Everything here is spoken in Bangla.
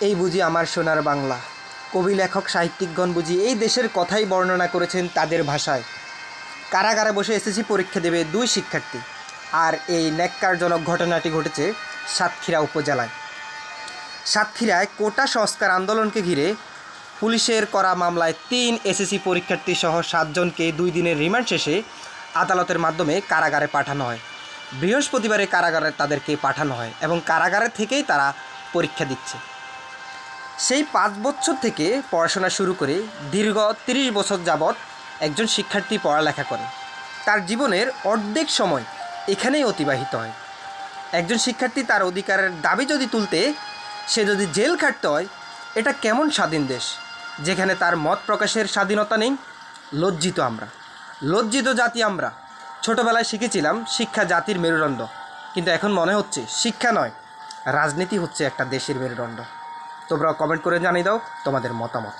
এই বুঝি আমার সোনার বাংলা। কবি লেখক সাহিত্যিকগণ বুঝি এই দেশের কথাই বর্ণনা করেছেন তাদের ভাষায়। কারাগারে বসে এসএসসি পরীক্ষা দেবে দুই শিক্ষার্থী, আর এই ন্যাক্কারজনক ঘটনাটি ঘটেছে সাতক্ষীরা উপজেলায়। সাতক্ষীরায় কোটা সংস্কার আন্দোলনকে ঘিরে পুলিশের করা মামলায় 3 এসএসসি পরীক্ষার্থী সহ 7 জনকে 2 দিনের রিমান্ড শেষে আদালতের মাধ্যমে কারাগারে পাঠানো হয়। বৃহস্পতিবারে কারাগারে তাদেরকে পাঠানো হয় এবং কারাগারে থেকেই তারা পরীক্ষা দিচ্ছে। সেই 5 বছর থেকে পড়াশোনা শুরু করে দীর্ঘ 30 বছর যাবৎ একজন শিক্ষার্থী পড়ালেখা করে। তার জীবনের অর্ধেক সময় এখানেই অতিবাহিত হয়। একজন শিক্ষার্থী তার অধিকারের দাবি যদি তুলতে সে যদি জেল খাটতে হয়, এটা কেমন স্বাধীন দেশ যেখানে তার মত প্রকাশের স্বাধীনতা নেই? লজ্জিত আমরা, লজ্জিত জাতি আমরা। ছোটোবেলায় শিখেছিলাম শিক্ষা জাতির মেরুদণ্ড, কিন্তু এখন মনে হচ্ছে শিক্ষা নয়, রাজনীতি হচ্ছে একটা দেশের মেরুদণ্ড। তোমরা কমেন্ট করে জানিয়ে দাও তোমাদের মতামত।